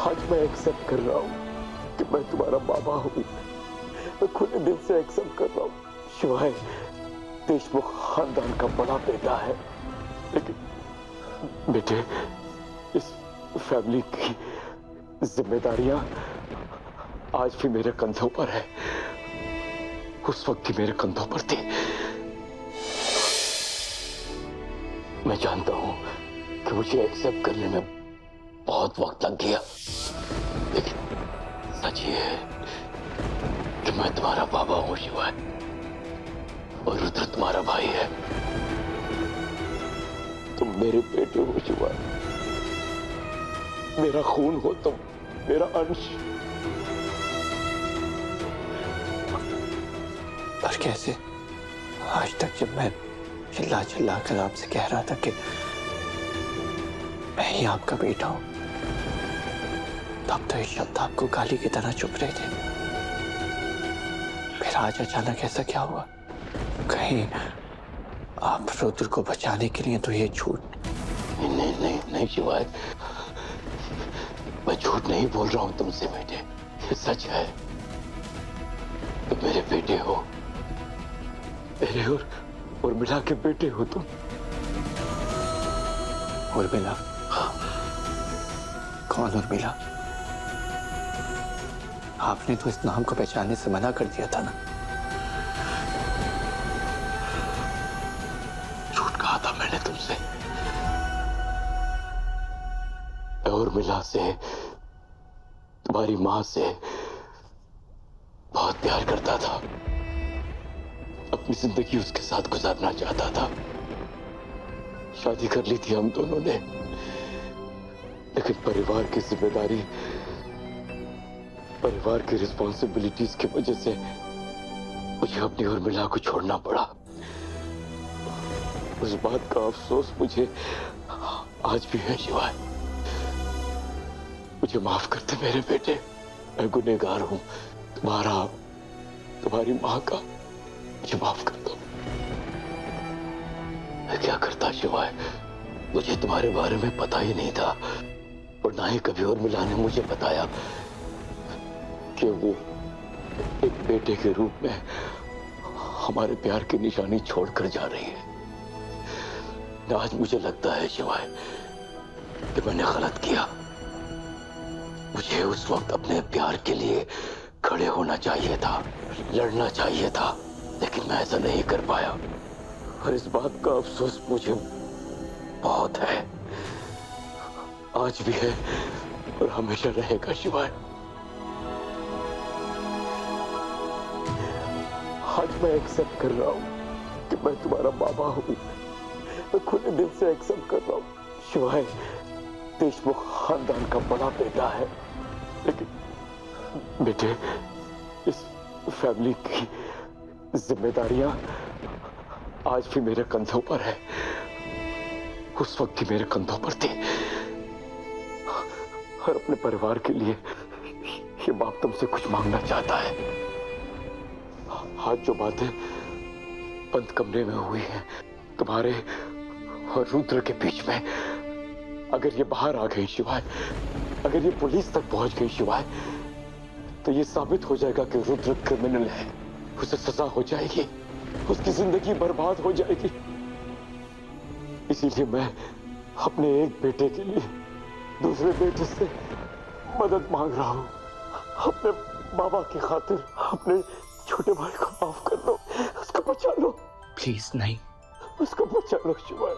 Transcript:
आज मैं एक्सेप्ट कर रहा हूँ कि मैं तुम्हारा बाबा हूँ। मैं खुले दिल से एक्सेप्ट कर रहा हूँ। शिवाय देशमुख खानदान का बड़ा बेटा है, लेकिन बेटे इस फैमिली की जिम्मेदारियां आज भी मेरे कंधों पर है, उस वक्त भी मेरे कंधों पर थी। मैं जानता हूं कि मुझे एक्सेप्ट करने में बहुत वक्त लग गया, लेकिन सच ये है कि मैं तुम्हारा बाबा हूं शिवाय, और रुद्र तुम्हारा भाई है। तुम मेरे बेटे हो शिवाय, मेरा खून हो तुम, मेरा अंश। पर कैसे? आज तक जब मैं चिल्ला चिल्ला कर आपसे कह रहा था कि मैं ही आपका बेटा हूं, तब तो ये शब्द आपको गाली की तरह चुभ रहे थे। फिर आज अचानक ऐसा क्या हुआ? कहीं आप रुद्र को बचाने के लिए तो ये झूठ? नहीं नहीं नहीं नहीं शिवाय, मैं झूठ नहीं बोल रहा हूं तुमसे बेटे, ये सच है। तुम मेरे बेटे हो, मेरे और उर्मिला के बेटे हो तुम। उर्मिला? कौन उर्मिला? आपने तो इस नाम को पहचानने से मना कर दिया था ना। झूठ कहा था मैंने तुमसे। मैं उर्मिला से, तुम्हारी मां से बहुत प्यार करता था, अपनी जिंदगी उसके साथ गुजारना चाहता था। शादी कर ली थी हम दोनों ने, लेकिन परिवार की जिम्मेदारी, परिवार की रिस्पॉन्सिबिलिटीज की वजह से मुझे अपनी उर्मिला को छोड़ना पड़ा। उस बात का अफसोस मुझे आज भी है शिवाय। मुझे माफ कर दे मेरे बेटे, मैं गुनहगार हूं। तुम्हारा, तुम्हारी मां का मुझे माफ कर दो। मैं क्या करता शिवाय, मुझे तुम्हारे बारे में पता ही नहीं था, और ना ही कभी उर्मिला ने मुझे बताया कि वो एक बेटे के रूप में हमारे प्यार की निशानी छोड़कर जा रही है। आज मुझे लगता है शिवाय कि मैंने गलत किया। मुझे उस वक्त अपने प्यार के लिए खड़े होना चाहिए था, लड़ना चाहिए था, लेकिन मैं ऐसा नहीं कर पाया, और इस बात का अफसोस मुझे बहुत है, आज भी है और हमेशा रहेगा शिवाय। आज मैं एक्सेप्ट कर रहा हूं कि मैं तुम्हारा बाबा हूं। मैं खुले दिल से एक्सेप्ट कर रहा हूं। शिवाय देशमुख खानदान का बड़ा बेटा है, लेकिन बेटे इस फैमिली की जिम्मेदारियां आज भी मेरे कंधों पर है, उस वक्त भी मेरे कंधों पर थी। और अपने परिवार के लिए ये बाप तुमसे कुछ मांगना चाहता है। आज जो बातें बंद कमरे में हुई हैं तुम्हारे और रुद्र के बीच में, अगर ये बाहर आ गई शिवाय, अगर ये पुलिस तक पहुंच गई शिवाय, तो ये साबित हो जाएगा कि रुद्र क्रिमिनल है, उसे सजा हो जाएगी, उसकी जिंदगी बर्बाद हो जाएगी। इसीलिए मैं अपने एक बेटे के लिए दूसरे बेटे से मदद मांग रहा हूं। अपने बाबा की खातिर अपने छोटे भाई को माफ कर दो, उसको बचा लो। प्लीज नहीं। उसको बचा लो शिवाय।